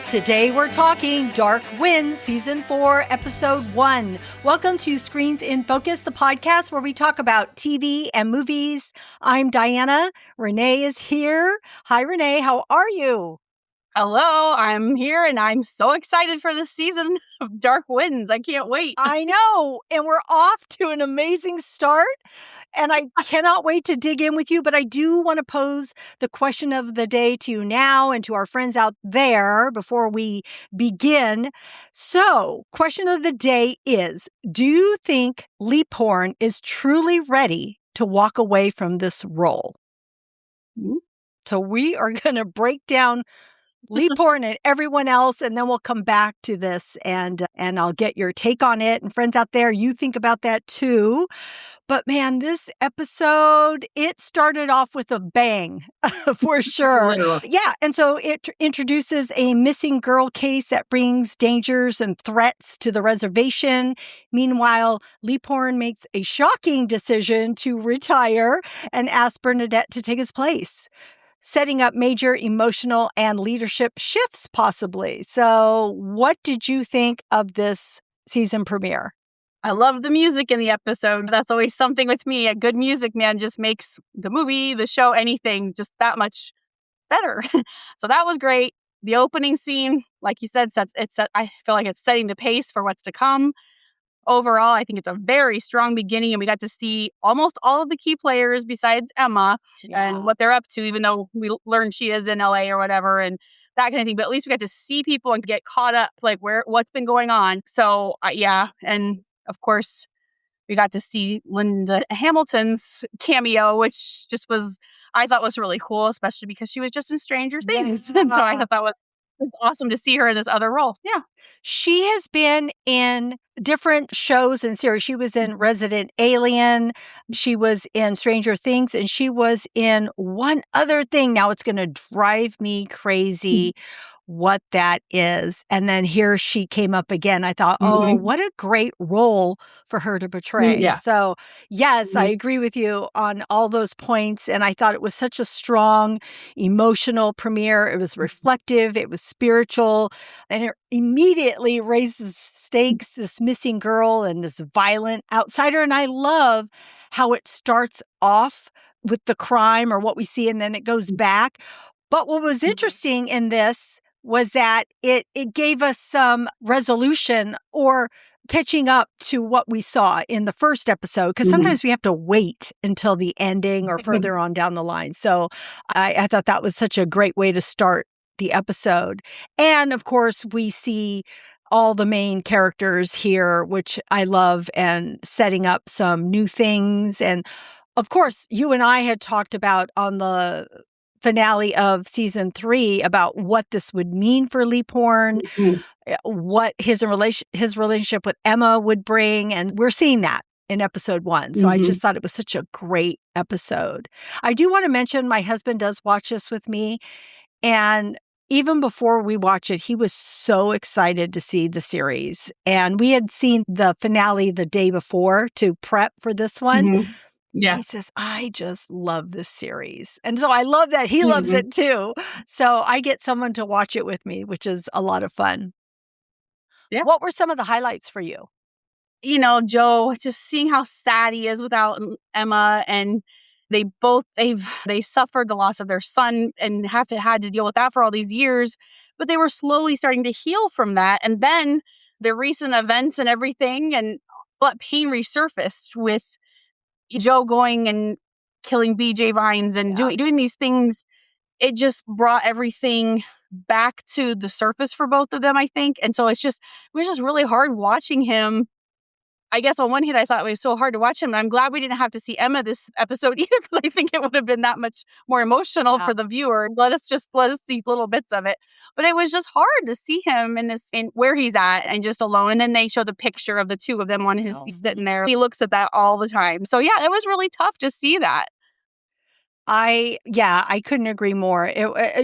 Today we're talking Dark Winds, Season 4, Episode 1. Welcome to Screens in Focus, the podcast where we talk about TV and movies. I'm Diana. Renee is here. Hi, Renee. How are you? Hello, I'm here and I'm so excited for this season of Dark Winds. I can't wait. I know. And we're off to an amazing start. And I cannot wait to dig in with you. But I do want to pose the question of the day to you now and to our friends out there before we begin. So, question of the day is, do you think Leaphorn is truly ready to walk away from this role? So we are going to break down Leaphorn and everyone else, and then we'll come back to this and I'll get your take on it. And friends out there, you think about that too. But man, this episode, it started off with a bang for sure. Yeah. And so it introduces a missing girl case that brings dangers and threats to the reservation. Meanwhile, Leaphorn makes a shocking decision to retire and ask Bernadette to take his place, setting up major emotional and leadership shifts, possibly. So what did you think of this season premiere? I love the music in the episode. That's always something with me. A good music, man, just makes the movie, the show, anything just that much better. So that was great. The opening scene, like you said, I feel like it's setting the pace for what's to come. Overall, I think it's a very strong beginning, and we got to see almost all of the key players besides Emma and what they're up to, even though we learned she is in LA or whatever and that kind of thing. But at least we got to see people and get caught up, like what's been going on. So, yeah. And of course, we got to see Linda Hamilton's cameo, which just I thought was really cool, especially because she was just in Stranger Things. And so I thought that was awesome to see her in this other role. Yeah. She has been in different shows and series. She was in Resident Alien. She was in Stranger Things. And she was in one other thing. Now it's going to drive me crazy what that is. And then here she came up again. I thought, oh, what a great role for her to portray. Yeah. So yes, I agree with you on all those points. And I thought it was such a strong, emotional premiere. It was reflective. It was spiritual. And it immediately raises stakes, this missing girl and this violent outsider. And I love how it starts off with the crime or what we see, and then it goes back. But what was interesting in this was that it gave us some resolution or catching up to what we saw in the first episode, because sometimes we have to wait until the ending or further on down the line. So I thought that was such a great way to start the episode. And of course, we see all the main characters here, which I love, and setting up some new things. And of course, you and I had talked about on the finale of season 3 about what this would mean for Leaphorn, what his relationship with Emma would bring. And we're seeing that in episode 1. So I just thought it was such a great episode. I do want to mention my husband does watch this with me. And even before we watch it, he was so excited to see the series. And we had seen the finale the day before to prep for this one. Yeah. He says, I just love this series. And so I love that he loves it too. So I get someone to watch it with me, which is a lot of fun. Yeah. What were some of the highlights for you? You know, Joe, just seeing how sad he is without Emma, and they suffered the loss of their son and had to deal with that for all these years, but they were slowly starting to heal from that. And then the recent events and everything, and what pain resurfaced with Joe going and killing BJ Vines and doing these things. It just brought everything back to the surface for both of them, I think. And so it was just really hard watching him. I guess on one hand, I thought it was so hard to watch him. And I'm glad we didn't have to see Emma this episode either, because I think it would have been that much more emotional for the viewer. Let us see little bits of it. But it was just hard to see him in where he's at and just alone. And then they show the picture of the two of them on his sitting there. He looks at that all the time. So yeah, it was really tough to see that. I couldn't agree more.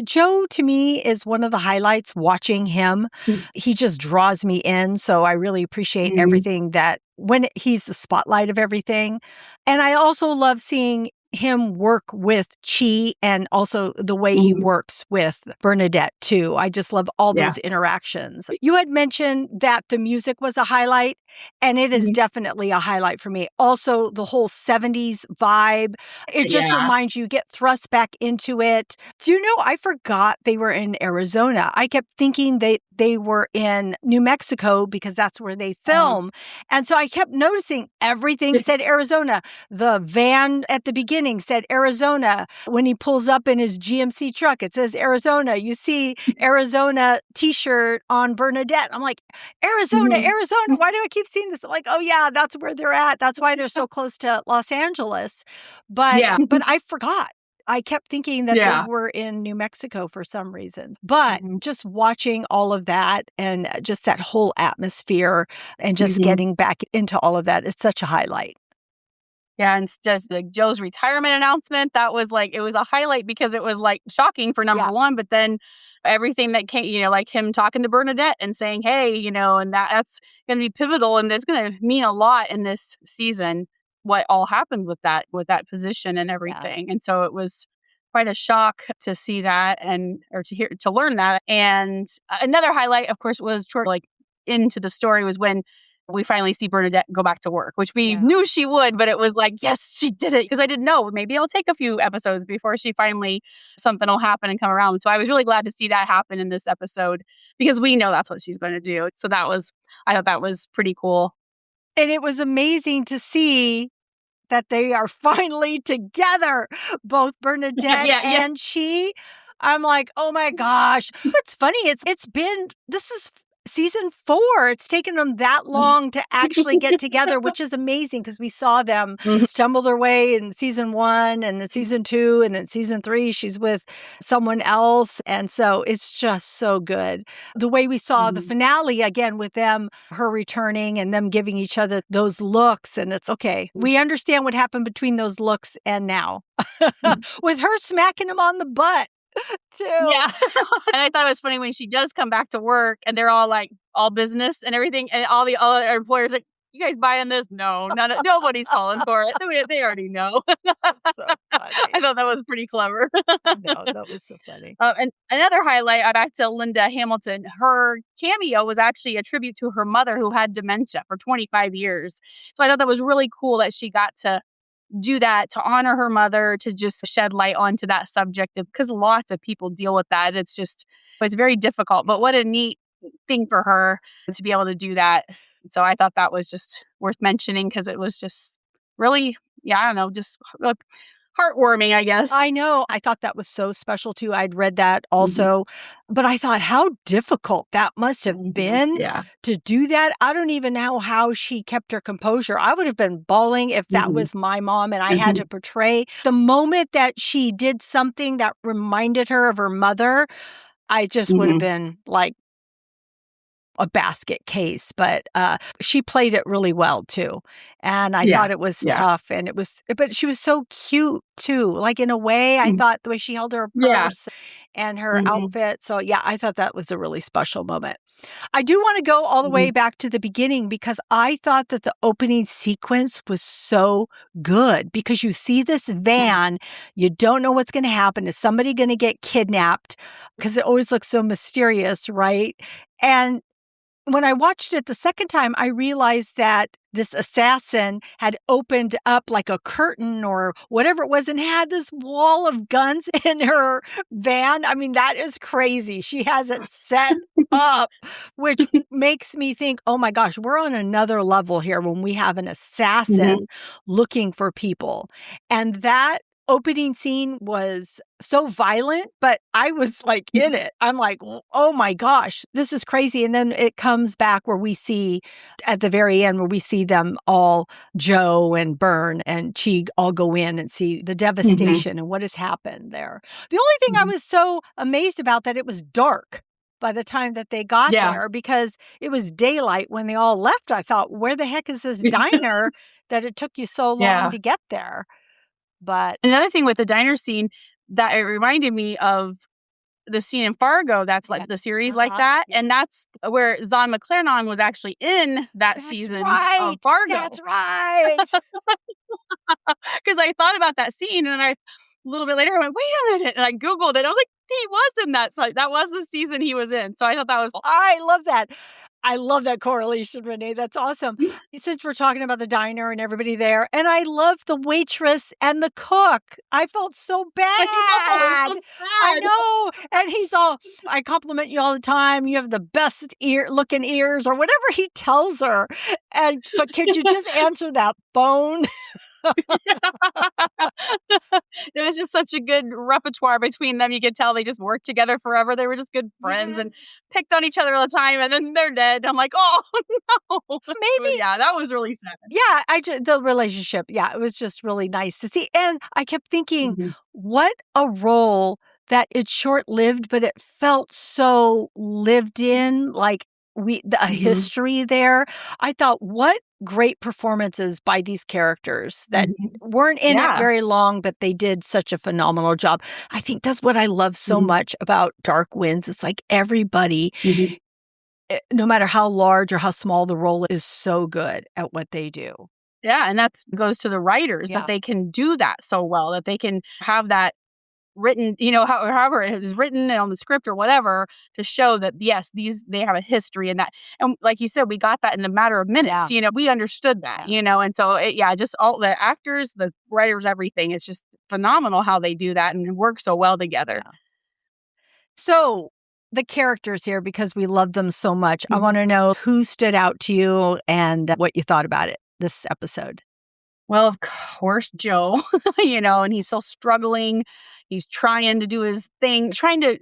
Joe, to me, is one of the highlights watching him. He just draws me in. So I really appreciate everything that when he's the spotlight of everything. And I also love seeing him work with Chee and also the way he works with Bernadette too. I just love all those interactions. You had mentioned that the music was a highlight, and it is definitely a highlight for me. Also, the whole 70s vibe. It just reminds you, get thrust back into it. Do you know, I forgot they were in Arizona. I kept thinking they were in New Mexico because that's where they film. And so I kept noticing everything said Arizona. The van at the beginning said Arizona. When he pulls up in his GMC truck, it says Arizona. You see Arizona t-shirt on Bernadette. I'm like, Arizona, Arizona. Why do I keep seeing this? I'm like, oh yeah, that's where they're at. That's why they're so close to Los Angeles. But I forgot. I kept thinking that they were in New Mexico for some reason. But just watching all of that and just that whole atmosphere and just getting back into all of that is such a highlight. Yeah, and it's just like Joe's retirement announcement. That was like, it was a highlight because it was like shocking for number one, but then everything that came, you know, like him talking to Bernadette and saying, hey, you know, and that's going to be pivotal and it's going to mean a lot in this season, what all happened with that position and everything. And so it was quite a shock to see that to learn that. And another highlight, of course, was like into the story was when we finally see Bernadette go back to work, which we knew she would, but it was like, yes, she did it. Because I didn't know. Maybe it'll take a few episodes before something will happen and come around. So I was really glad to see that happen in this episode because we know that's what she's going to do. So I thought that was pretty cool. And it was amazing to see that they are finally together, both Bernadette and Chee. I'm like, oh my gosh. It's funny. This is season 4. It's taken them that long to actually get together, which is amazing because we saw them stumble their way in season 1 and then season 2 and then season 3. She's with someone else. And so it's just so good. The way we saw the finale again with them, her returning and them giving each other those looks. And it's okay. We understand what happened between those looks and now with her smacking him on the butt. Too. Yeah. And I thought it was funny when she does come back to work and they're all like all business and everything. And all the other employers are like, you guys buying this? No, nobody's falling for it. They already know. So funny. I thought that was pretty clever. No, that was so funny. And another highlight, back to Linda Hamilton, her cameo was actually a tribute to her mother who had dementia for 25 years. So I thought that was really cool that she got to do that to honor her mother, to just shed light onto that subject because lots of people deal with that. It's very difficult, but what a neat thing for her to be able to do that. So I thought that was just worth mentioning because it was just really, I don't know, just heartwarming, I guess. I know. I thought that was so special too. I'd read that also, but I thought how difficult that must have been to do that. I don't even know how she kept her composure. I would have been bawling if that was my mom and I had to portray the moment that she did something that reminded her of her mother. I just would have been like a basket case, but she played it really well too. And I thought it was tough but she was so cute too. Like in a way, I thought the way she held her purse and her outfit. So I thought that was a really special moment. I do want to go all the way back to the beginning because I thought that the opening sequence was so good because you see this van, you don't know what's going to happen. Is somebody going to get kidnapped? Because it always looks so mysterious, right? And when I watched it the second time, I realized that this assassin had opened up like a curtain or whatever it was and had this wall of guns in her van. I mean, that is crazy. She has it set up, which makes me think, oh my gosh, we're on another level here when we have an assassin looking for people. And that opening scene was so violent, but I was like in it. I'm like, oh my gosh, this is crazy. And then it comes back where we see at the very end where we see them all, Joe and Bern and Chee all go in and see the devastation and what has happened there. The only thing I was so amazed about that it was dark by the time that they got there because it was daylight when they all left. I thought, where the heck is this diner that it took you so long to get there? But another thing with the diner scene that it reminded me of the scene in Fargo, that's like the series like that. And that's where Zahn McClarnon was actually in that season of Fargo. That's right. Because I thought about that scene and a little bit later, I went, wait a minute. And I Googled it. I was like, he was in that. So that was the season he was in. So I thought that was. I love that. I love that correlation, Renee. That's awesome. Since we're talking about the diner and everybody there, and I love the waitress and the cook. I felt so bad. I know. And he's all, I compliment you all the time. You have the best looking ears or whatever he tells her. But could you just answer that phone? It was just such a good repertoire between them. You could tell they just worked together forever. They were just good friends and picked on each other all the time, and then they're dead. I'm like, oh no. Maybe. Yeah, that was really sad. Yeah, the relationship. Yeah, it was just really nice to see. And I kept thinking, what a role that it's short-lived, but it felt so lived in, like a history there. I thought, what great performances by these characters that weren't in it very long, but they did such a phenomenal job. I think that's what I love so much about Dark Winds. It's like everybody, no matter how large or how small the role is, so good at what they do. Yeah, and that goes to the writers, that they can do that so well, that they can have that written, however it was written on the script or whatever, to show that, yes, they have a history in that. And like you said, we got that in a matter of minutes. We understood that, and so just all the actors, the writers, everything. It's just phenomenal how they do that and work so well together. Yeah. So the characters here, because we love them so much, I want to know who stood out to you and what you thought about it this episode. Well, of course, Joe, and he's still struggling. He's trying to do his thing, trying to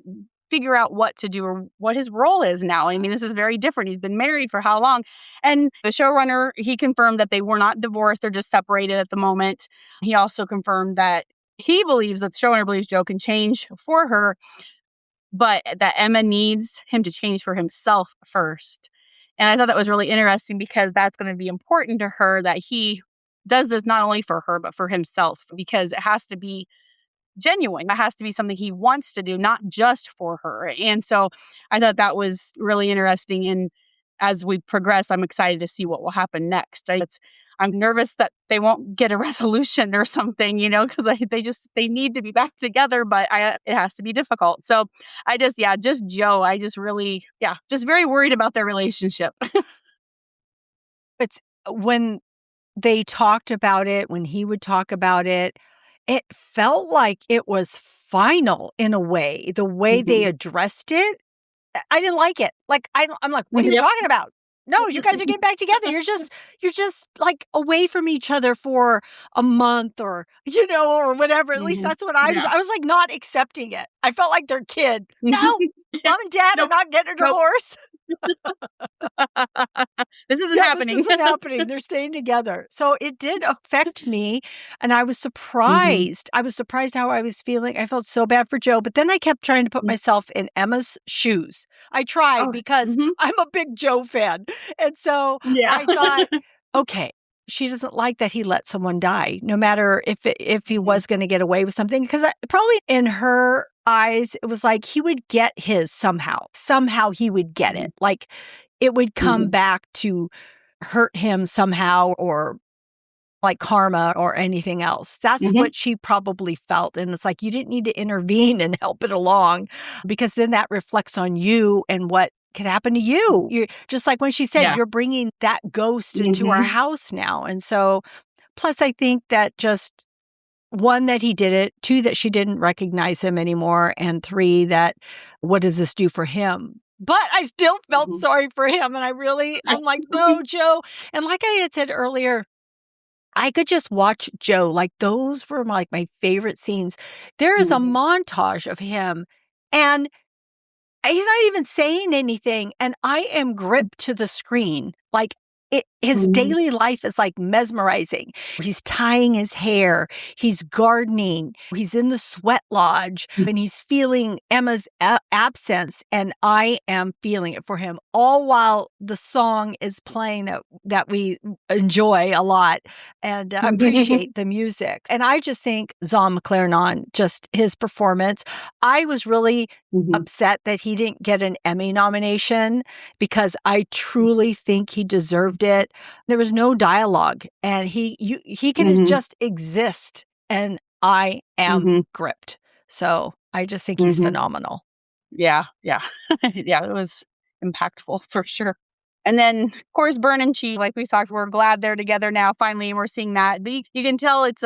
figure out what to do or what his role is now. I mean, this is very different. He's been married for how long? And the showrunner, he confirmed that they were not divorced. They're just separated at the moment. He also confirmed that he believes that the showrunner believes Joe can change for her, but that Emma needs him to change for himself first. And I thought that was really interesting because that's going to be important to her, that he does this not only for her, but for himself, because it has to be genuine. It has to be something he wants to do, not just for her. And so I thought that was really interesting. And as we progress, I'm excited to see what will happen next. I'm nervous that they won't get a resolution or something, because they need to be back together, but it has to be difficult. So just Joe, just very worried about their relationship. It's when they talked about it, when he would talk about it, it felt like it was final in a way. The way they addressed it, I didn't like it. Like, I'm like, what are you talking about? No, you guys are getting back together. You're just like away from each other for a month or whatever. At least that's what I was. I was like not accepting it. I felt like their kid. No, mom and dad are not getting a divorce. This isn't happening. This isn't happening. They're staying together. So it did affect me. And I was surprised. I was surprised how I was feeling. I felt so bad for Joe. But then I kept trying to put myself in Emma's shoes. I tried because I'm a big Joe fan. And so I thought, okay, she doesn't like that he let someone die, no matter if he was going to get away with something. Because probably in her eyes, it was like he would get his somehow. Somehow he would get it. Like it would come back to hurt him somehow, or like karma or anything else. That's what she probably felt. And it's like, you didn't need to intervene and help it along, because then that reflects on you and what could happen to you. You're just like when she said, you're bringing that ghost into our house now. And so, plus I think that just, one, that he did it, two, that she didn't recognize him anymore, and three, that what does this do for him? But I still felt sorry for him. And I'm like, no, Joe. And like I had said earlier, I could just watch Joe. Like those were my favorite scenes. There is a montage of him and he's not even saying anything. And I am gripped to the screen. Like his daily life is like mesmerizing. He's tying his hair, he's gardening, he's in the sweat lodge, and he's feeling Emma's absence, and I am feeling it for him, all while the song is playing that we enjoy a lot and appreciate the music. And I just think Zon McClarnon, just his performance, I was really upset that he didn't get an Emmy nomination because I truly think he deserved it. There was no dialogue, and he can just exist, and I am gripped. So I just think he's phenomenal. Yeah. Yeah, it was impactful for sure. And then, of course, Bern and Chee, like we talked, we're glad they're together now, finally, and we're seeing that. But you can tell it's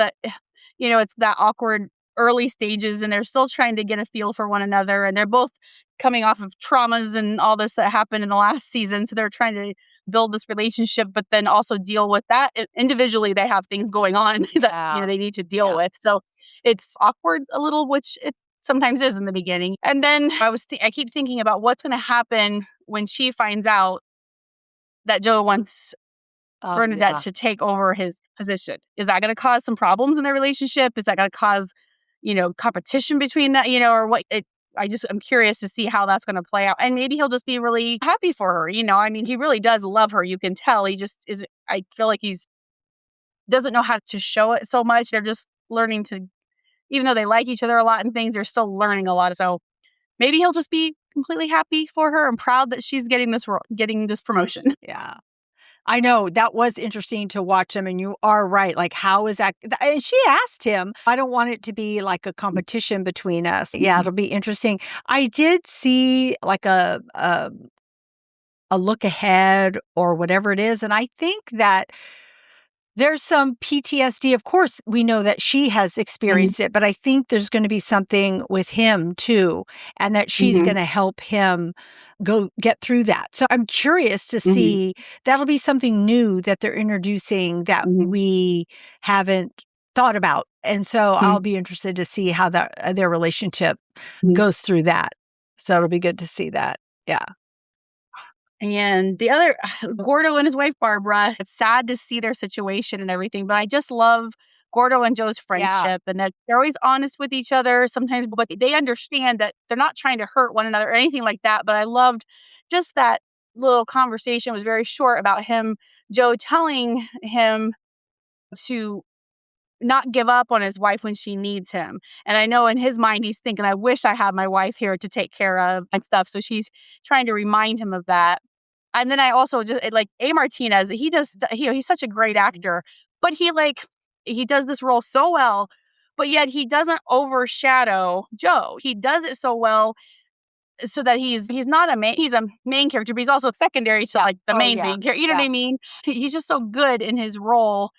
it's that awkward early stages, and they're still trying to get a feel for one another, and they're both coming off of traumas and all this that happened in the last season, so they're trying to build this relationship, but then also deal with that. Individually, they have things going on that they need to deal with. So it's awkward a little, which it sometimes is in the beginning. And then I keep thinking about what's going to happen when she finds out that Joe wants Bernadette to take over his position. Is that going to cause some problems in their relationship? Is that going to cause, competition between that, or what? I'm curious to see how that's going to play out. And maybe he'll just be really happy for her. He really does love her. You can tell. He just is. I feel like doesn't know how to show it so much. They're just learning to, even though they like each other a lot and things, they're still learning a lot. So maybe he'll just be completely happy for her and proud that she's getting this promotion. Yeah. I know that was interesting to watch him, and you are right. Like, how is that? And she asked him, I don't want it to be like a competition between us. Yeah, it'll be interesting. I did see like a look ahead or whatever it is. And I think that there's some PTSD. Of course, we know that she has experienced it, but I think there's going to be something with him too, and that she's going to help him go get through that. So I'm curious to see, that'll be something new that they're introducing that we haven't thought about. And so I'll be interested to see how their relationship goes through that. So it'll be good to see that. Yeah. And the other, Gordo and his wife, Barbara, it's sad to see their situation and everything, but I just love Gordo and Joe's friendship and that they're always honest with each other sometimes, but they understand that they're not trying to hurt one another or anything like that. But I loved just that little conversation. It was very short about Joe telling him to not give up on his wife when she needs him. And I know in his mind, he's thinking, I wish I had my wife here to take care of and stuff. So she's trying to remind him of that. And then I also just like A. Martinez, he's such a great actor, but he does this role so well, but yet he doesn't overshadow Joe. He does it so well so that he's not he's a main character, but he's also secondary to like the main character. You know what I mean? He's just so good in his role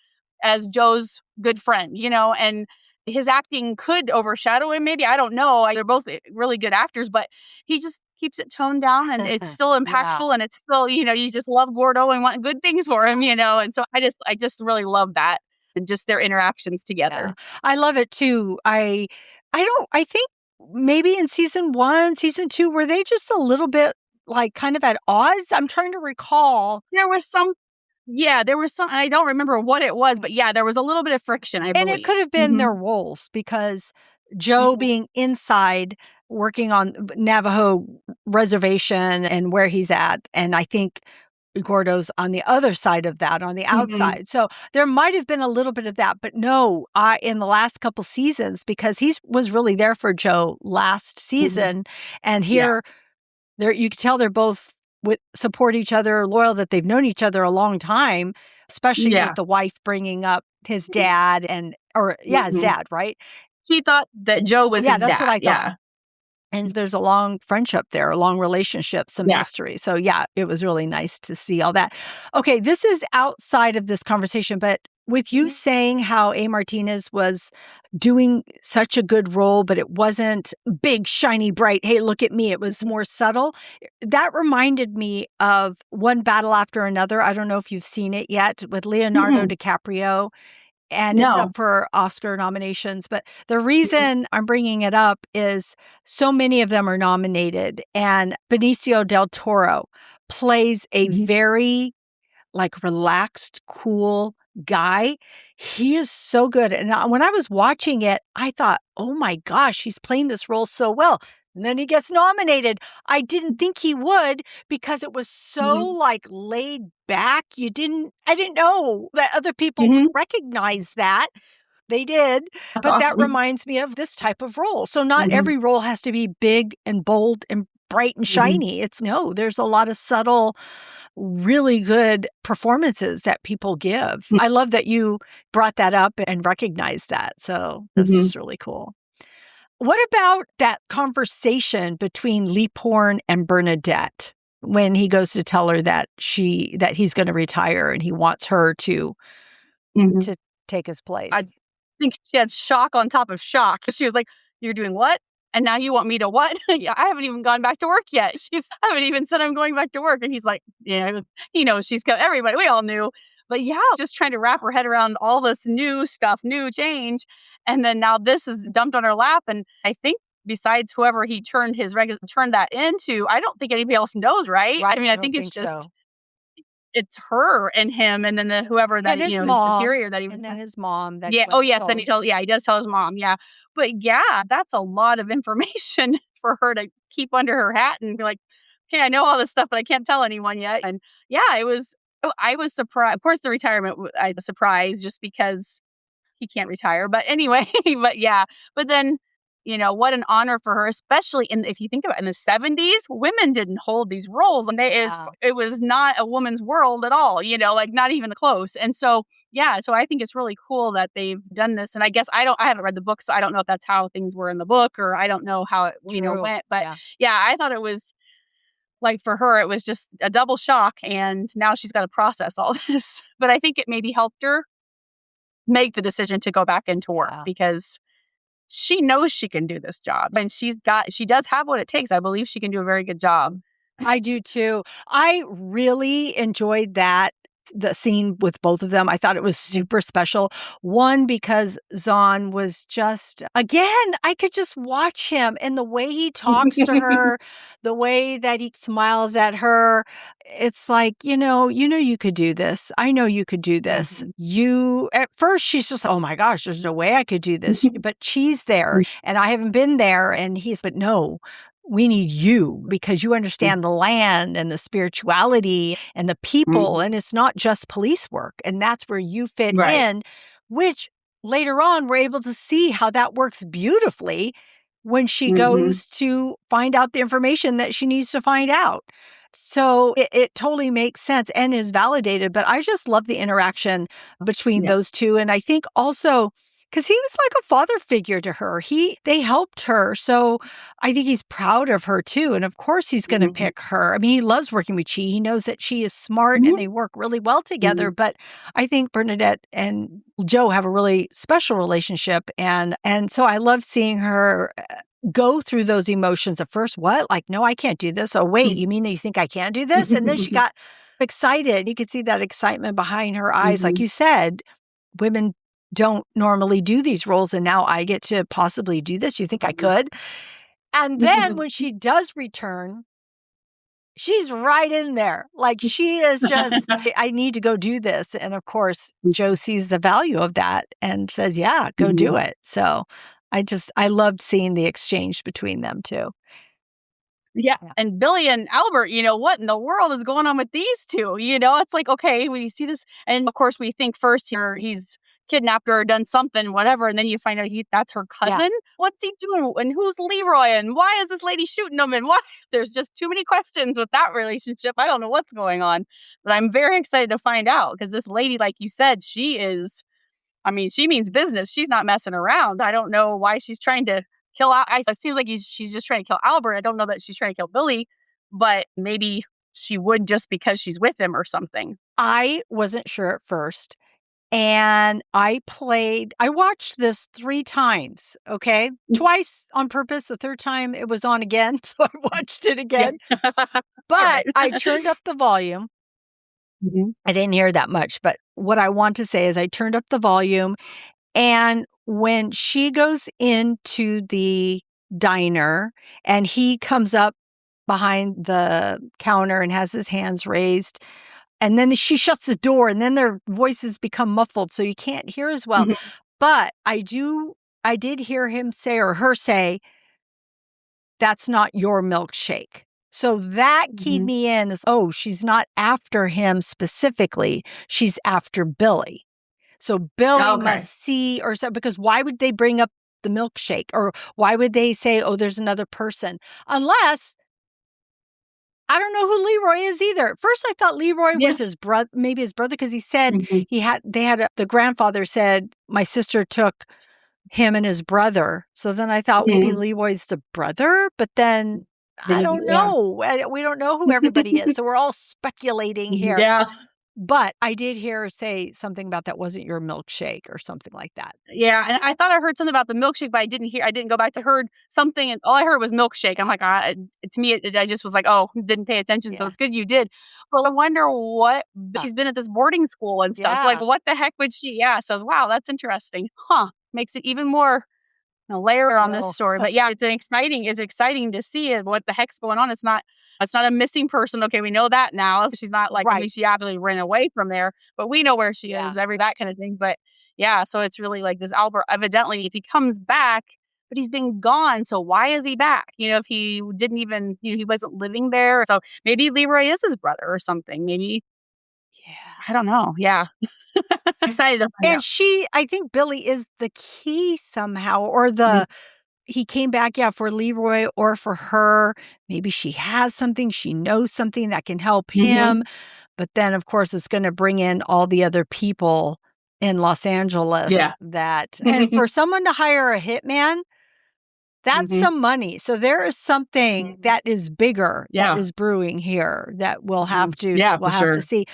as Joe's good friend, and his acting could overshadow him. Maybe, I don't know. They're both really good actors, but he just keeps it toned down and it's still impactful and it's still, you just love Gordo and want good things for him, and so I just really love that and just their interactions together. Yeah. I love it too. I think maybe in season 1, season 2, were they just a little bit like kind of at odds? I'm trying to recall. There was some, and I don't remember what it was, but there was a little bit of friction, I believe. And it could have been their roles because Joe being inside working on Navajo reservation and where he's at. And I think Gordo's on the other side of that, on the outside. So there might have been a little bit of that, but no, in the last couple seasons, because he was really there for Joe last season. And here, you can tell they're both support each other, loyal, that they've known each other a long time, especially with the wife bringing up his dad his dad, right? She thought that Joe was his dad. Yeah, that's what I thought. Yeah. And there's a long friendship there, a long relationship, some history. So it was really nice to see all that. Okay, this is outside of this conversation, but with you saying how A. Martinez was doing such a good role, but it wasn't big, shiny, bright, hey, look at me. It was more subtle. That reminded me of One Battle After Another. I don't know if you've seen it yet, with Leonardo DiCaprio. And it's up for Oscar nominations. But the reason I'm bringing it up is so many of them are nominated. And Benicio del Toro plays a very like relaxed, cool guy. He is so good. And when I was watching it, I thought, oh my gosh, he's playing this role so well. And then he gets nominated. I didn't think he would because it was so like laid back. I didn't know that other people would recognize that. They did. That's But that awesome. reminds me of this type of role. So not every role has to be big and bold and bright and shiny. There's a lot of subtle, really good performances that people give. I love that you brought that up and recognized that. So that's just really cool. What about that conversation between Leaphorn and Bernadette when he goes to tell her that he's going to retire and he wants her to take his place? I think she had shock on top of shock. She was like, "You're doing what? And now you want me to what? I haven't even gone back to work yet." I haven't even said I'm going back to work. And he's like, yeah, he knows she's everybody. We all knew. But yeah, just trying to wrap her head around all this new stuff, new change. And then now this is dumped on her lap. And I think besides whoever he turned that into, I don't think anybody else knows, right? I mean, I think it's just, so. It's her and him, and then whoever that, his his mom, superior that he and then his mom. yeah. Oh, yes. Then he does tell his mom. Yeah. But yeah, that's a lot of information for her to keep under her hat and be like, okay, I know all this stuff, but I can't tell anyone yet. And yeah, I was surprised. Of course, the retirement, I was surprised just because he can't retire. But anyway, but yeah. But then, what an honor for her, especially if you think about it, in the 70s, women didn't hold these roles. And it was not a woman's world at all, like not even close. And so, yeah, so I think it's really cool that they've done this. And I guess I haven't read the book, so I don't know if that's how things were in the book, or I don't know how it, went. But yeah, I thought it was like, for her, it was just a double shock. And now she's got to process all this. But I think it maybe helped her make the decision to go back into work because she knows she can do this job, and she does have what it takes. I believe she can do a very good job. I do too. I really enjoyed the scene with both of them. I thought it was super special. One, because Zahn was just, again, I could just watch him and the way he talks to her, the way that he smiles at her. It's like, you could do this. I know you could do this. At first she's just, oh my gosh, there's no way I could do this. But Chee's there and I haven't been there. And but no, we need you because you understand the land and the spirituality and the people. And it's not just police work. And that's where you fit in, which later on we're able to see how that works beautifully when she goes to find out the information that she needs to find out. So it totally makes sense and is validated. But I just love the interaction between those two. And I think also, because he was like a father figure to her. They helped her. So I think he's proud of her too. And of course he's going to pick her. I mean, he loves working with Chee. He knows that Chee is smart and they work really well together. But I think Bernadette and Joe have a really special relationship. And so I love seeing her go through those emotions at first. What? Like, no, I can't do this. Oh, wait, you mean you think I can do this? And then she got excited. You could see that excitement behind her eyes. Like you said, women don't normally do these roles, and now I get to possibly do this. You think I could? And then when she does return, she's right in there. Like, she is just, I need to go do this. And of course, Joe sees the value of that and says, yeah, go do it. So I loved seeing the exchange between them too. Yeah. And Billy and Albert, what in the world is going on with these two? It's like, okay, we see this. And of course, we think first here he's kidnapped her or done something, whatever. And then you find out that's her cousin. Yeah. What's he doing? And who's Leroy? And why is this lady shooting him? And why? There's just too many questions with that relationship. I don't know what's going on. But I'm very excited to find out because this lady, like you said, she means business. She's not messing around. I don't know why she's trying to kill out. It seems like she's just trying to kill Albert. I don't know that she's trying to kill Billy, but maybe she would just because she's with him or something. I wasn't sure at first. And I watched this 3 times, okay? Twice on purpose. The third time it was on again. So I watched it again. But I turned up the volume. I didn't hear that much. But what I want to say is I turned up the volume. And when she goes into the diner and he comes up behind the counter and has his hands raised, And then she shuts the door and then their voices become muffled so you can't hear as well. Mhm. But I did hear him say or her say, "That's not your milkshake." So that keyed Mhm. me in as, oh, she's not after him specifically. She's after Billy. So Billy Okay. must see or so, because why would they bring up the milkshake? Or why would they say, oh, there's another person? Unless, I don't know who Leroy is either. At first I thought Leroy Yeah. was his brother, maybe his brother, because he said Mhm. the grandfather said, my sister took him and his brother. So then I thought maybe Mhm. Leroy's the brother, but then I don't Yeah. know. We don't know who everybody is. So we're all speculating here. Yeah. But I did hear her say something about that wasn't your milkshake or something like that. Yeah, and I thought I heard something about the milkshake, but I didn't go back to heard something, and all I heard was milkshake. I'm like, to me, I just was like, oh, didn't pay attention. So Yeah. it's good you did. But I wonder what Yeah. she's been at this boarding school and stuff. So like, Yeah. what the heck would she? Yeah. So wow, that's interesting. Huh? Makes it even more layer on this Well, story. But yeah, it's exciting to see what the heck's going on. It's not a missing person. Okay, we know that now. She's not like, I mean, she right. obviously ran away from there, but we know where she Yeah. is, that kind of thing. But yeah, so it's really like this Albert, evidently, if he comes back, but he's been gone. So why is he back? If he didn't even, he wasn't living there. So maybe Leroy is his brother or something. Maybe, Yeah. I don't know. Yeah. Excited to find And out. I think Billy is the key somehow, or Mhm. he came back, yeah, for Leroy or for her. Maybe she has something, she knows something that can help Mhm. him. But then, of course, it's going to bring in all the other people in Los Angeles Yeah. and for someone to hire a hitman, that's Mhm. some money. So there is something Mhm. that is bigger that Yeah. is brewing here that Mhm. Yeah, for we'll have to sure. see.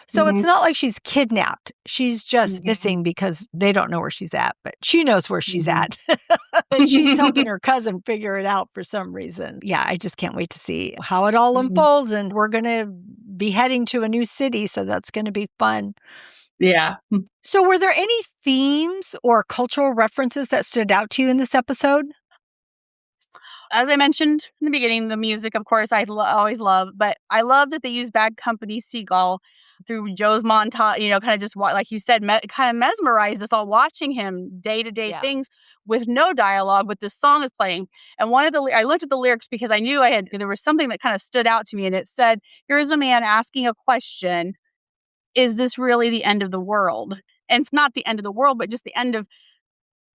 So it's Mhm. not like she's kidnapped. She's just Mhm. missing because they don't know where she's at, but she knows where she's Mhm. at. And she's helping her cousin figure it out for some reason. Yeah, I just can't wait to see how it all Mhm. unfolds. And we're going to be heading to a new city. So that's going to be fun. Yeah. So, were there any themes or cultural references that stood out to you in this episode? As I mentioned in the beginning, the music, of course, always love, but I love that they use Bad Company Seagull through Joe's montage, kind of just like you said, kind of mesmerized us all watching him day to day Yeah. things with no dialogue, but this song is playing. And I looked at the lyrics because I knew there was something that kind of stood out to me. And it said, here's a man asking a question. Is this really the end of the world? And it's not the end of the world, but just the end of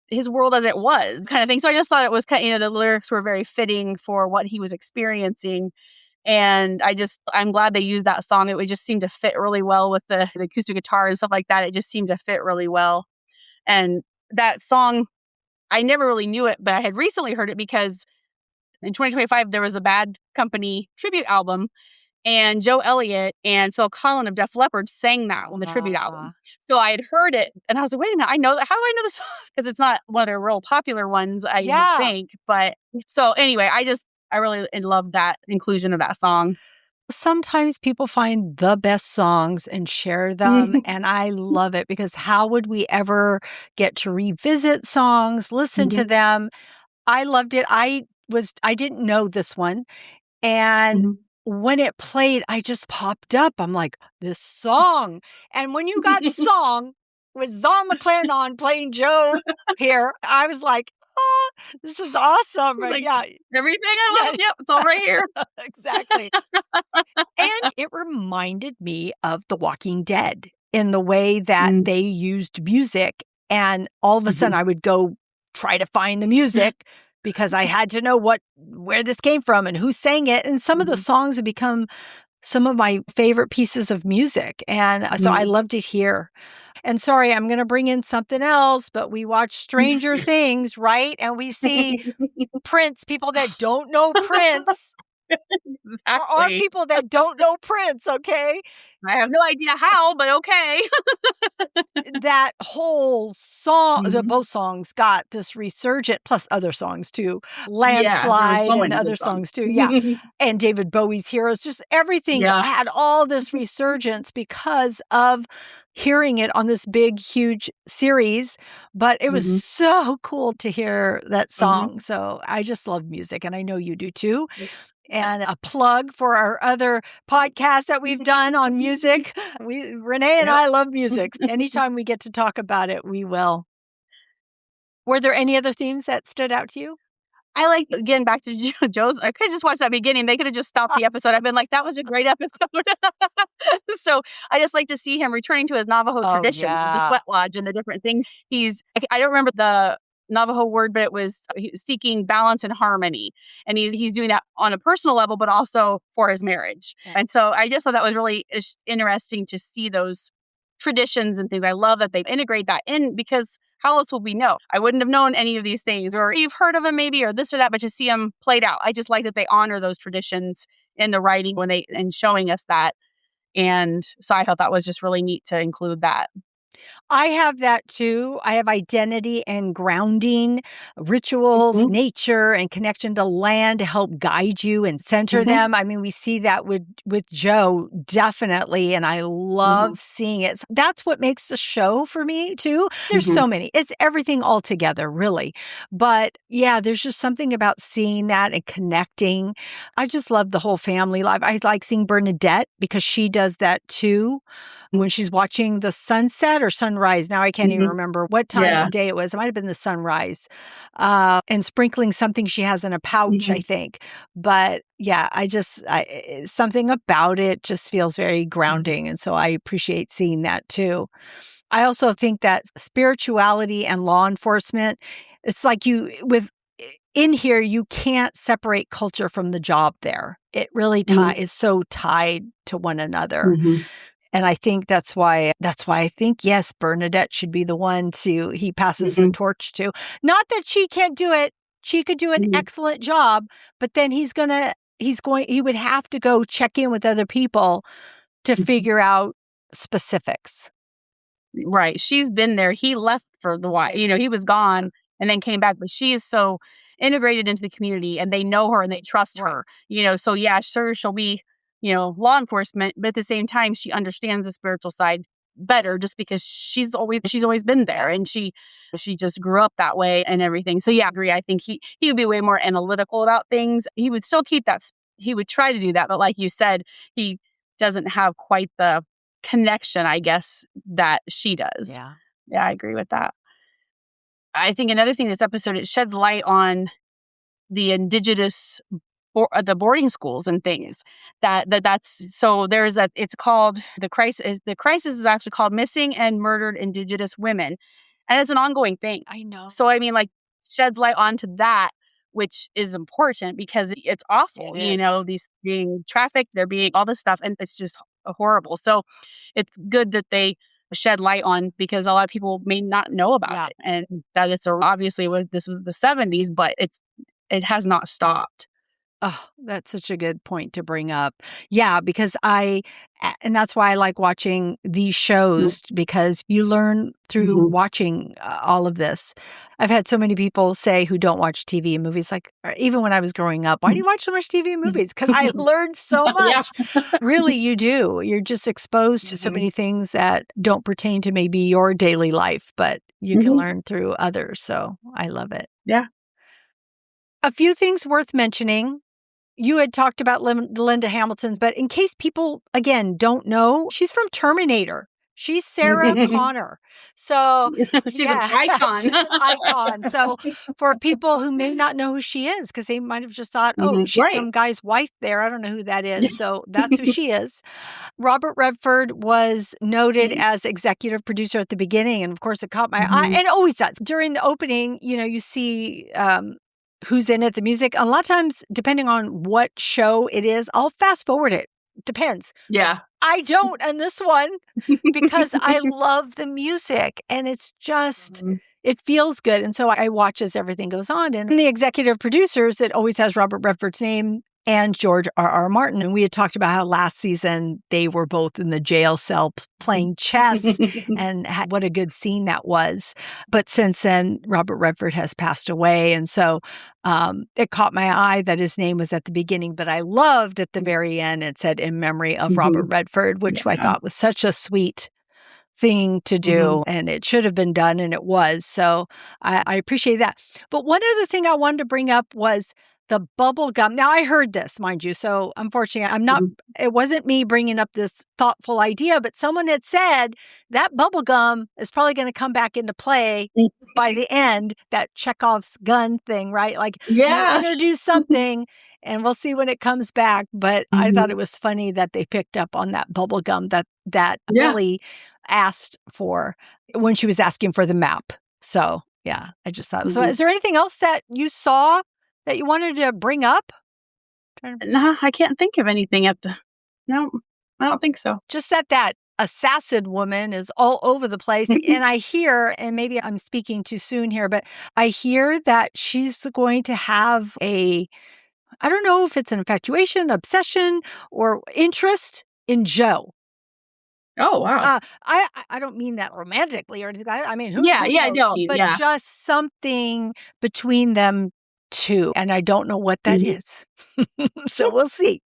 his world as it was kind of thing. So I just thought it was the lyrics were very fitting for what he was experiencing. And I'm glad they used that song. It would just seem to fit really well with the acoustic guitar and stuff like that. It just seemed to fit really well. And that song, I never really knew it, but I had recently heard it because in 2025, there was a Bad Company tribute album. And Joe Elliott and Phil Collin of Def Leppard sang that on the tribute album. So I had heard it, and I was like, wait a minute, I know that. How do I know the song? Because it's not one of their real popular ones, I would Yeah. think. But so anyway, I really loved that inclusion of that song. Sometimes people find the best songs and share them. And I love it because how would we ever get to revisit songs, listen to Mhm. them? I loved it. I didn't know this one. And Mhm. when it played, I just popped up. I'm like, this song. And when you got song with Zon McClarnon playing Joe here, I was like, oh, this is awesome. It's Right? like Yeah. everything I Yeah. love. Yep, it's all right here. Exactly. And it reminded me of The Walking Dead in the way that Mm. they used music. And all of a sudden, I would go try to find the music because I had to know where this came from and who sang it. And some of the Mhm. songs have become some of my favorite pieces of music. And so I Mhm. loved it here. And sorry, I'm going to bring in something else, but we watch Stranger Things, right? And we see Prince, people that don't know Prince. There are Exactly. people that don't know Prince, okay? I have no idea how, but okay. That whole song, Mhm. both songs got this resurgent, plus other songs too, Yeah, there were Landslide so and many other good songs. songs too, yeah. And David Bowie's Heroes, just everything Yeah. had all this resurgence because of hearing it on this big, huge series. But it was Mhm. so cool to hear that Mhm. song. So I just love music, and I know you do too. And a plug for our other podcasts that we've done on music. Renee and I love music. Anytime we get to talk about it, we will. Were there any other themes that stood out to you? I like, again, back to Joe's. I could have just watched that beginning. They could have just stopped the episode. I've been like, that was a great episode. So I just like to see him returning to his Navajo traditions, the sweat lodge and the different things. I don't remember the Navajo word, but it was seeking balance and harmony. And he's doing that on a personal level, but also for his marriage. Yeah. And so I just thought that was really interesting to see those traditions and things. I love that they integrate that in, because how else would we know? I wouldn't have known any of these things, or you've heard of them maybe, or this or that, but to see them played out. I just like that they honor those traditions in the writing and showing us that. And so I thought that was just really neat to include that. I have that too. I have identity and grounding, rituals, nature, and connection to land to help guide you and center them. I mean, we see that with Joe, definitely, and I love seeing it. That's what makes the show for me too. There's so many. It's everything all together, really. But yeah, there's just something about seeing that and connecting. I just love the whole family life. I like seeing Bernadette because she does that too. When she's watching the sunset or sunrise. Now I can't even remember what time of day it was. It might have been the sunrise. And sprinkling something she has in a pouch, I think. But yeah, something about it just feels very grounding. And so I appreciate seeing that too. I also think that spirituality and law enforcement, it's like in here, you can't separate culture from the job there. It really is so tied to one another. And I think that's why I think, yes, Bernadette should be the one he passes the torch to. Not that she can't do it. She could do an excellent job, but then he would have to go check in with other people to figure out specifics. Right. She's been there. He left for the while. He was gone and then came back, but she is so integrated into the community and they know her and they trust her. So yeah, sure, she'll be law enforcement, but at the same time, she understands the spiritual side better just because she's always been there and she just grew up that way and everything. So yeah, I agree. I think he would be way more analytical about things. He would still keep that. He would try to do that, but like you said, he doesn't have quite the connection, I guess, that she does. Yeah, I agree with that. I think another thing this episode, it sheds light on the Indigenous the boarding schools and things that's so there's it's called the crisis is actually called Missing and Murdered Indigenous Women, and it's an ongoing thing. I know. So I mean, like, sheds light onto that, which is important because it's awful. These being trafficked, they're being all this stuff, and it's just horrible. So it's good that they shed light on, because a lot of people may not know about it, and that it's obviously this was the 70s, but it has not stopped. Oh, that's such a good point to bring up. Yeah, because and that's why I like watching these shows, because you learn through watching all of this. I've had so many people say who don't watch TV and movies, like, even when I was growing up, why do you watch so much TV and movies? Because I learned so much. Really, you do. You're just exposed to so many things that don't pertain to maybe your daily life, but you can learn through others. So I love it. Yeah. A few things worth mentioning. You had talked about Linda Hamilton's, but in case people, again, don't know, she's from Terminator. She's Sarah Connor. So she's an icon. She's an icon. So for people who may not know who she is, because they might have just thought, she's some guy's wife there. I don't know who that is. So that's who she is. Robert Redford was noted as executive producer at the beginning. And of course, it caught my eye. And it always does. During the opening, you see who's in it, the music. A lot of times, depending on what show it is, I'll fast forward it. Depends. Yeah. I don't on this one because I love the music and it's just, it feels good. And so I watch as everything goes on. And the executive producers, it always has Robert Redford's name and George R.R. Martin. And we had talked about how last season they were both in the jail cell playing chess and what a good scene that was. But since then, Robert Redford has passed away. And so it caught my eye that his name was at the beginning, but I loved at the very end, it said in memory of Robert Redford, which I thought was such a sweet thing to do, and it should have been done, and it was. So I appreciate that. But one other thing I wanted to bring up was The bubble gum. Now, I heard this, mind you. So, unfortunately, it wasn't me bringing up this thoughtful idea, but someone had said that bubble gum is probably going to come back into play by the end, that Chekhov's gun thing, right? Like, you introduce something and we'll see when it comes back. But I thought it was funny that they picked up on that bubble gum that Billy asked for when she was asking for the map. So, yeah, I just thought. So, is there anything else that you saw that you wanted to bring up? Nah, I can't think of anything No, I don't think so. Just that assassin woman is all over the place. And I hear, and maybe I'm speaking too soon here, but I hear that she's going to have I don't know if it's an infatuation, obsession, or interest in Joe. Oh, wow. I don't mean that romantically or anything. I mean, who knows? But just something between them two. And I don't know what that is. So we'll see.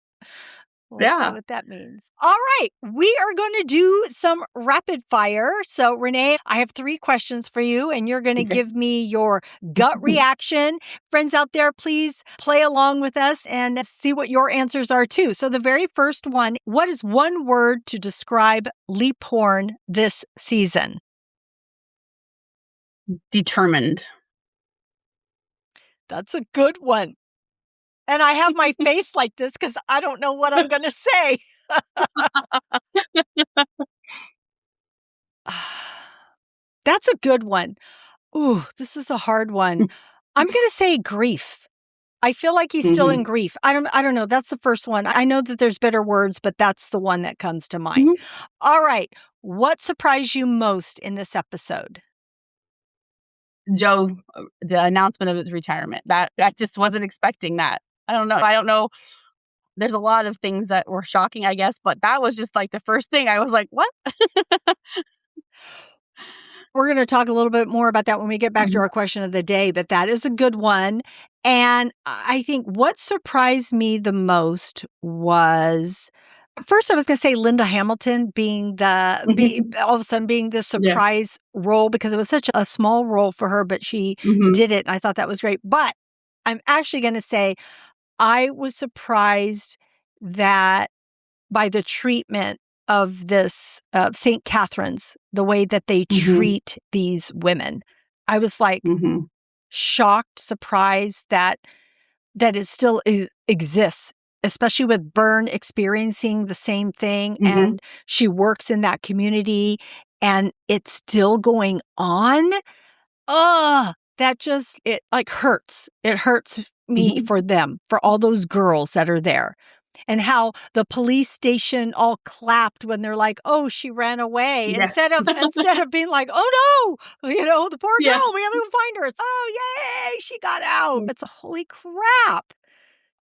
We'll see what that means. All right. We are going to do some rapid fire. So, Renee, I have 3 questions for you, and you're going to give me your gut reaction. Friends out there, please play along with us and see what your answers are, too. So, the very first one, what is one word to describe Leaphorn this season? Determined. That's a good one. And I have my face like this because I don't know what I'm going to say. That's a good one. Ooh, this is a hard one. I'm going to say grief. I feel like he's still in grief. I don't know. That's the first one. I know that there's better words, but that's the one that comes to mind. All right. What surprised you most in this episode? Joe, the announcement of his retirement. That I just wasn't expecting that. I don't know. There's a lot of things that were shocking, I guess, but that was just like the first thing. I was like, what? We're going to talk a little bit more about that when we get back to our question of the day, but that is a good one. And I think what surprised me the most was, first I was going to say Linda Hamilton being all of a sudden being the surprise role, because it was such a small role for her, but she did it. And I thought that was great. But I'm actually going to say, I was surprised that by the treatment of this St. Catherine's, the way that they treat these women. I was like shocked, surprised that it still exists, especially with Bern experiencing the same thing. And she works in that community and it's still going on. It like hurts. It hurts me for them, for all those girls that are there. And how the police station all clapped when they're like, "Oh, she ran away," instead of being like, "Oh no, the poor girl, we have to go find her." It's, "Oh, yay, she got out." It's holy crap,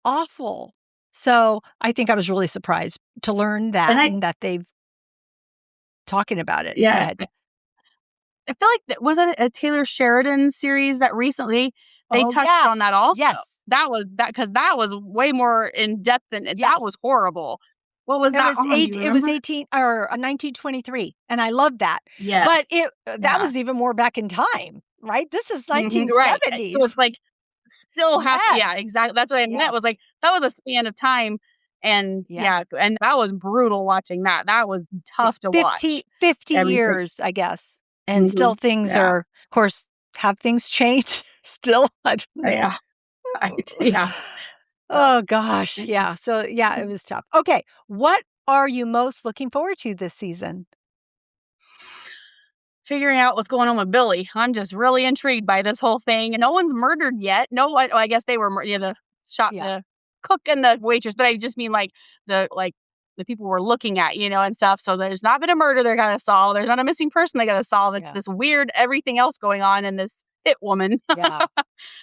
awful. So I think I was really surprised to learn that and that they've talking about it. Yeah. I feel like was it a Taylor Sheridan series that recently they touched on that also? Yes. That was because that was way more in depth than that was horrible. What was that? It was 1923, and I love that. Yeah, but that was even more back in time, right? This is 1970s. Right. So it's like still have exactly. That's what I meant. Was like that was a span of time. And and that was brutal watching that. That was tough to watch. 50 years, I guess. And still things are, of course, have things changed? Still, I don't know. Yeah. Right. Oh, gosh. Yeah. So, it was tough. Okay. What are you most looking forward to this season? Figuring out what's going on with Billy. I'm just really intrigued by this whole thing. No one's murdered yet. No, I guess they were the cook and the waitress, but I just mean the people we're looking at, and stuff. So there's not been a murder they're going to solve. There's not a missing person they got to solve. It's this weird everything else going on in this It Woman. Yeah.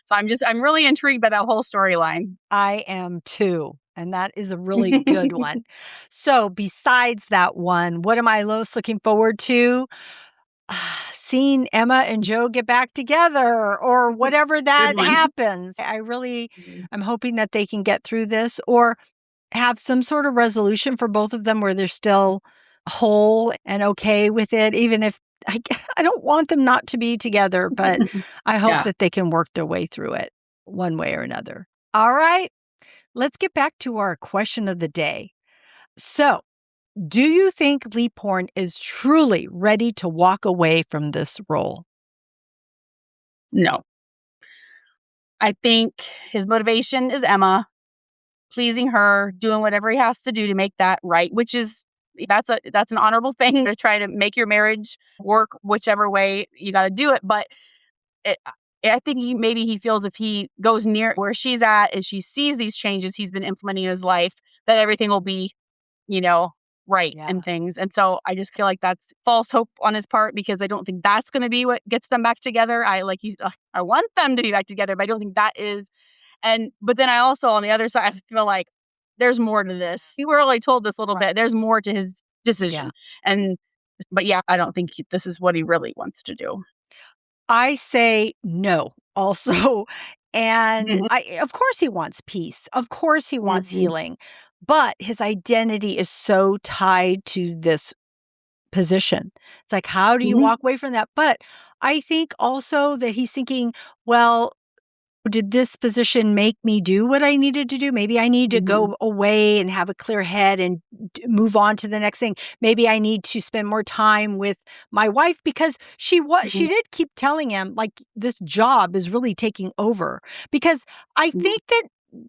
So I'm really intrigued by that whole storyline. I am too. And that is a really good one. So besides that one, what am I most looking forward to? Seeing Emma and Joe get back together or whatever that happens. I'm hoping that they can get through this or have some sort of resolution for both of them where they're still whole and okay with it, even if I don't want them not to be together, but I hope that they can work their way through it one way or another. All right. Let's get back to our question of the day. So, do you think Leaphorn is truly ready to walk away from this role? No. I think his motivation is Emma, pleasing her, doing whatever he has to do to make that right, which is that's an honorable thing to try to make your marriage work whichever way you got to do it. But it, I think maybe he feels if he goes near where she's at and she sees these changes he's been implementing in his life, that everything will be, right and things. And so I just feel like that's false hope on his part, because I don't think that's going to be what gets them back together. I want them to be back together, but I don't think that is. But then I also, on the other side, I feel like there's more to this. We were only told this little bit. There's more to his decision. But I don't think this is what he really wants to do. I say no also. And of course he wants peace. Of course he wants healing. But his identity is so tied to this position. It's like, how do you walk away from that? But I think also that he's thinking, well, did this position make me do what I needed to do? Maybe I need to go away and have a clear head and move on to the next thing. Maybe I need to spend more time with my wife, because she did keep telling him, like, this job is really taking over. Because I think that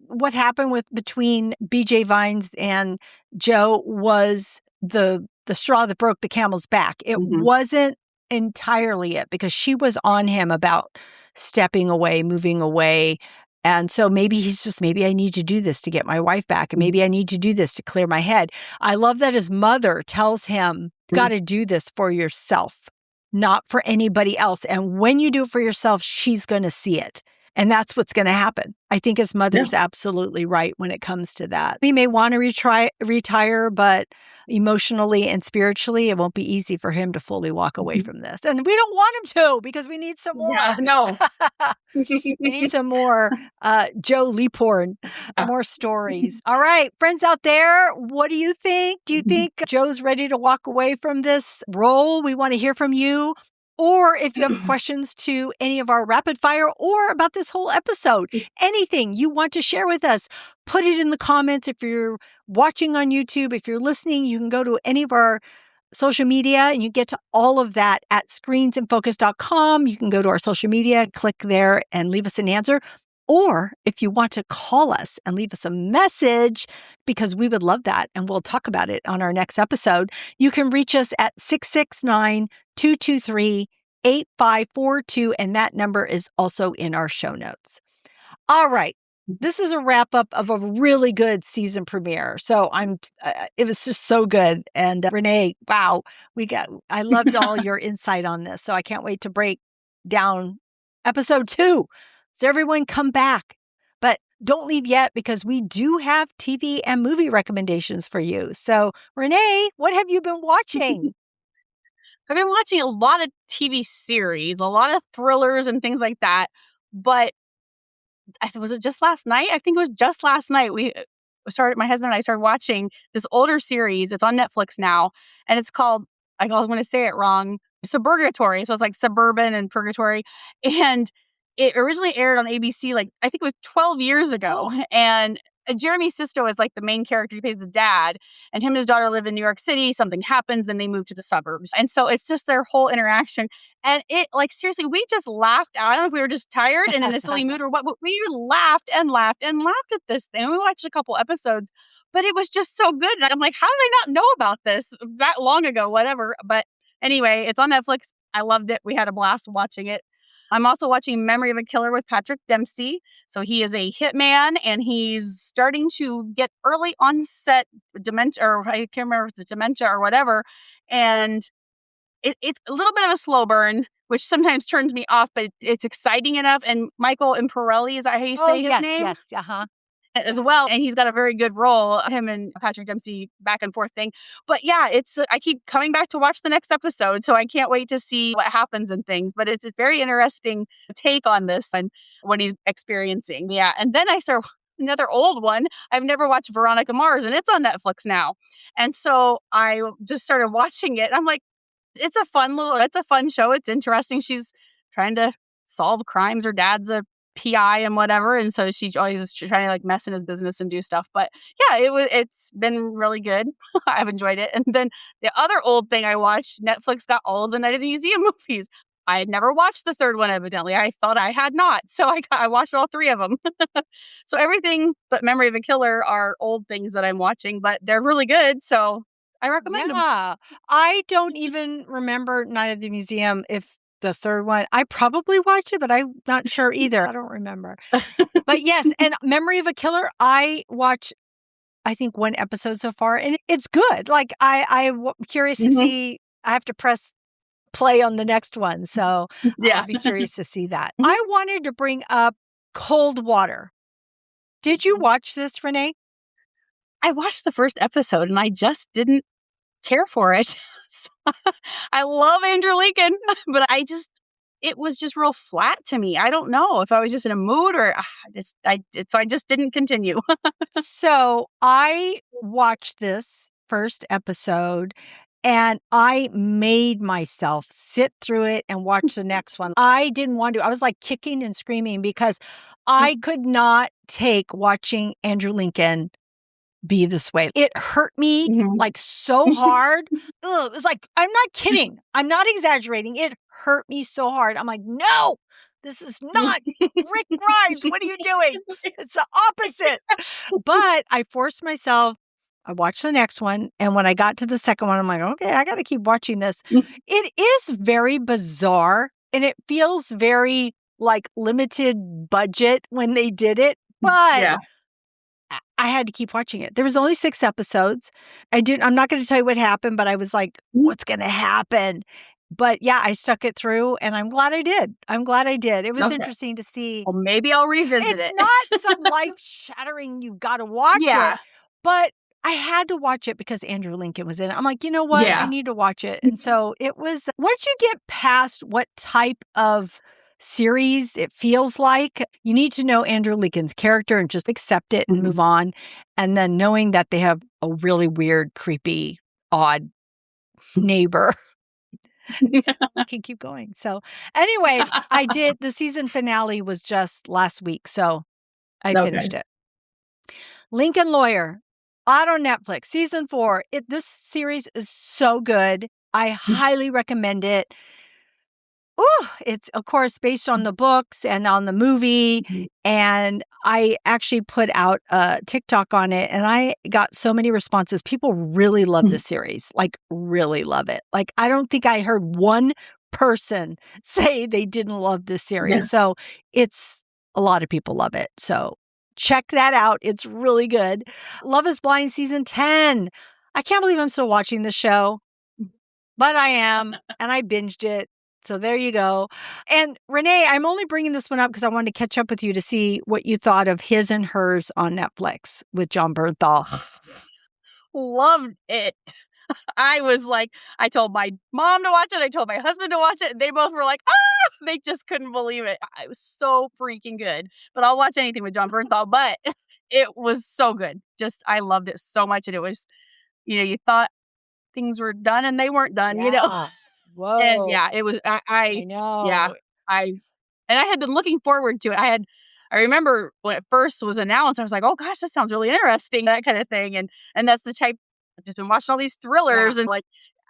what happened between BJ Vines and Joe was the straw that broke the camel's back. It wasn't entirely it, because she was on him about stepping away, moving away. And so maybe he's just, maybe I need to do this to get my wife back. And maybe I need to do this to clear my head. I love that his mother tells him, you got to do this for yourself, not for anybody else. And when you do it for yourself, she's going to see it. And that's what's going to happen. I think his mother's absolutely right when it comes to that. He may want to retire, but emotionally and spiritually, it won't be easy for him to fully walk away from this. And we don't want him to, because we need some more. Yeah, no. We need some more Joe Leaphorn, more stories. All right, friends out there, what do you think? Do you think Joe's ready to walk away from this role? We want to hear from you. Or if you have questions to any of our rapid fire or about this whole episode, anything you want to share with us, put it in the comments. If you're watching on YouTube, if you're listening, you can go to any of our social media and you get to all of that at screensinfocus.com. You can go to our social media, click there and leave us an answer. Or if you want to call us and leave us a message, because we would love that, and we'll talk about it on our next episode, you can reach us at 669-223-8542, and that number is also in our show notes. All right. This is a wrap up of a really good season premiere. So it was just so good. And Renee, wow, I loved all your insight on this. So I can't wait to break down episode 2. So everyone come back, but don't leave yet, because we do have TV and movie recommendations for you. So Renee, what have you been watching? I've been watching a lot of TV series, a lot of thrillers and things like that. But was it just last night? I think it was just last night. My husband and I started watching this older series. It's on Netflix now. And it's called, I always want to say it wrong, Suburgatory. So it's like suburban and purgatory. And it originally aired on ABC, I think it was 12 years ago. And Jeremy Sisto is like the main character. He plays the dad, and him and his daughter live in New York City. Something happens, then they move to the suburbs. And so it's just their whole interaction. And it, seriously, we just laughed out. I don't know if we were just tired and in a silly mood or what, but we laughed and laughed and laughed at this thing. We watched a couple episodes, but it was just so good. And I'm like, how did I not know about this that long ago? Whatever. But anyway, it's on Netflix. I loved it. We had a blast watching it. I'm also watching Memory of a Killer with Patrick Dempsey. So he is a hitman, and he's starting to get early onset dementia, or I can't remember if it's dementia or whatever. And it's a little bit of a slow burn, which sometimes turns me off, but it's exciting enough. And Michael Imperelli, is that how you say his name? Yes, as well. And he's got a very good role, him and Patrick Dempsey back and forth thing. But yeah, I keep coming back to watch the next episode. So I can't wait to see what happens and things. But it's a very interesting take on this and what he's experiencing. Yeah. And then I saw another old one. I've never watched Veronica Mars, and it's on Netflix now. And so I just started watching it. I'm like, it's a fun show. It's interesting. She's trying to solve crimes. Her dad's a PI and whatever. And so she's always just trying to like mess in his business and do stuff. But yeah, it's been really good. I've enjoyed it. And then the other old thing I watched, Netflix got all of the Night of the Museum movies. I had never watched the third one, evidently. I thought I had not. So I watched all three of them. So everything but Memory of a Killer are old things that I'm watching, but they're really good. So I recommend them. Yeah. I don't even remember Night of the Museum if the third one. I probably watched it, but I'm not sure either. I don't remember. But yes, and Memory of a Killer, I watched, I think, one episode so far, and it's good. Like, I'm curious to see. I have to press play on the next one, so Yeah. I'll be curious to see that. I wanted to bring up Cold Water. Did you watch this, Renee? I watched the first episode and I just didn't care for it. I love Andrew Lincoln, but it was just real flat to me. I don't know if I was just in a mood or so I just didn't continue. So I watched this first episode and I made myself sit through it and watch the next one. I didn't want to. I was like kicking and screaming because I could not take watching Andrew Lincoln be this way. It hurt me like so hard. Ugh, it was like, I'm not kidding. I'm not exaggerating. It hurt me so hard. I'm like, no, this is not Rick Grimes. What are you doing? It's the opposite. But I forced myself. I watched the next one. And when I got to the second one, I'm like, okay, I got to keep watching this. It is very bizarre and it feels very like limited budget when they did it. But I had to keep watching it. There was only 6 episodes. I'm not going to tell you what happened, but I was like, what's going to happen? But yeah, I stuck it through and I'm glad I did. It was interesting to see. Well, maybe I'll revisit it. It's not some life-shattering, you got to watch it. But I had to watch it because Andrew Lincoln was in it. I'm like, you know what? I need to watch it. And so it was, once you get past what type of series it feels like, you need to know Andrew Lincoln's character and just accept it and move on. And then knowing that they have a really weird, creepy, odd neighbor. I can keep going. So anyway, I did, the season finale was just last week. So I finished it. Lincoln Lawyer, out on Netflix, season 4. This series is so good. I highly recommend it. Ooh, it's, of course, based on the books and on the movie. And I actually put out a TikTok on it and I got so many responses. People really love this series, like really love it. Like, I don't think I heard one person say they didn't love this series. So it's, a lot of people love it. So check that out. It's really good. Love is Blind season 10. I can't believe I'm still watching this show, but I am. And I binged it. So there you go. And Renee, I'm only bringing this one up because I wanted to catch up with you to see what you thought of His and Hers on Netflix with John Bernthal. Loved it. I was like, I told my mom to watch it. I told my husband to watch it. And they both were like, they just couldn't believe it. It was so freaking good. But I'll watch anything with John Bernthal. But it was so good. Just, I loved it so much. And it was, you thought things were done and they weren't done, Whoa. And yeah, it was, I know. Yeah, I had been looking forward to it. I remember when it first was announced, I was like, oh gosh, this sounds really interesting, that kind of thing. And that's the type, I've just been watching all these thrillers and like,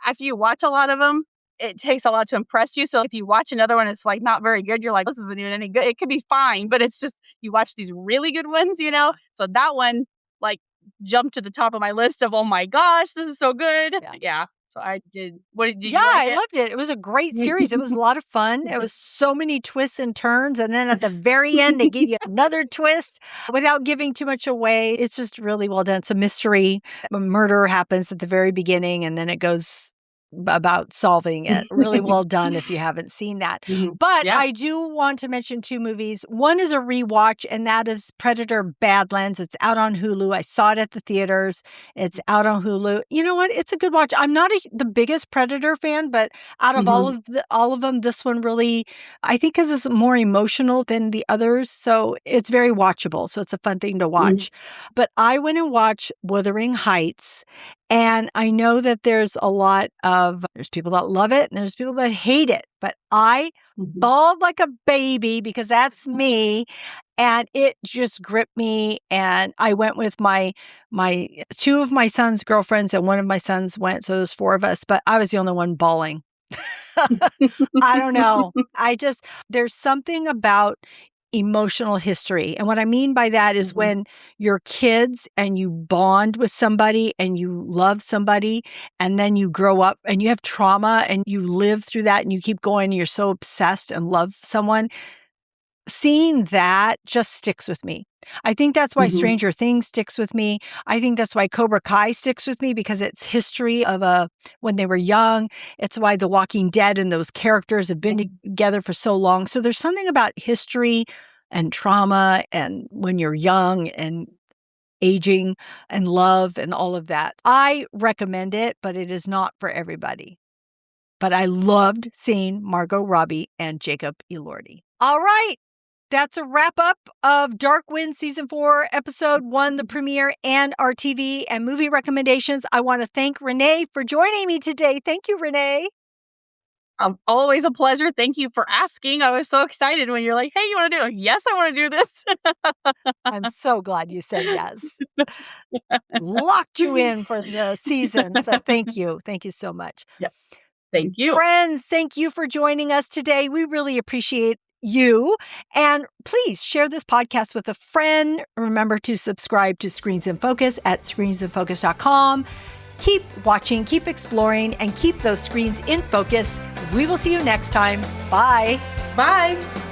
after you watch a lot of them, it takes a lot to impress you. So if you watch another one, it's like not very good. You're like, this isn't even any good. It could be fine, but it's just, you watch these really good ones, So that one like jumped to the top of my list of, oh my gosh, this is so good. Yeah. So I did. What did you like I it? loved it. It was a great series. It was a lot of fun. It was so many twists and turns. And then at the very end, they gave you another twist without giving too much away. It's just really well done. It's a mystery. A murder happens at the very beginning and then it goes about solving it. Really well done if you haven't seen that. But I do want to mention 2 movies. One is a rewatch, and that is Predator Badlands. It's out on Hulu. I saw it at the theaters. It's out on Hulu. You know what? It's a good watch. I'm not the biggest Predator fan, but out of all of them, this one really, I think, is more emotional than the others. So it's very watchable. So it's a fun thing to watch. But I went and watched Wuthering Heights. And I know that there's people that love it and there's people that hate it, but I bawled like a baby because that's me. And it just gripped me. And I went with my two of my son's girlfriends and one of my sons went. So there's 4 of us, but I was the only one bawling. I don't know. There's something about emotional history. And what I mean by that is when you're kids and you bond with somebody and you love somebody and then you grow up and you have trauma and you live through that and you keep going and you're so obsessed and love someone, seeing that just sticks with me. I think that's why Stranger Things sticks with me. I think that's why Cobra Kai sticks with me because it's history of when they were young. It's why The Walking Dead and those characters have been together for so long. So there's something about history and trauma and when you're young and aging and love and all of that. I recommend it, but it is not for everybody. But I loved seeing Margot Robbie and Jacob Elordi. All right. That's a wrap up of Dark Wind Season 4, Episode 1, the premiere, and our TV and movie recommendations. I want to thank Renee for joining me today. Thank you, Renee. Always a pleasure. Thank you for asking. I was so excited when you're like, hey, you want to do it? Yes, I want to do this. I'm so glad you said yes. Locked you in for the season. So thank you. Thank you so much. Yep. Thank you. Friends, thank you for joining us today. We really appreciate you. And please share this podcast with a friend. Remember to subscribe to Screens in Focus at screensinfocus.com. Keep watching, keep exploring, and keep those screens in focus. We will see you next time. Bye. Bye.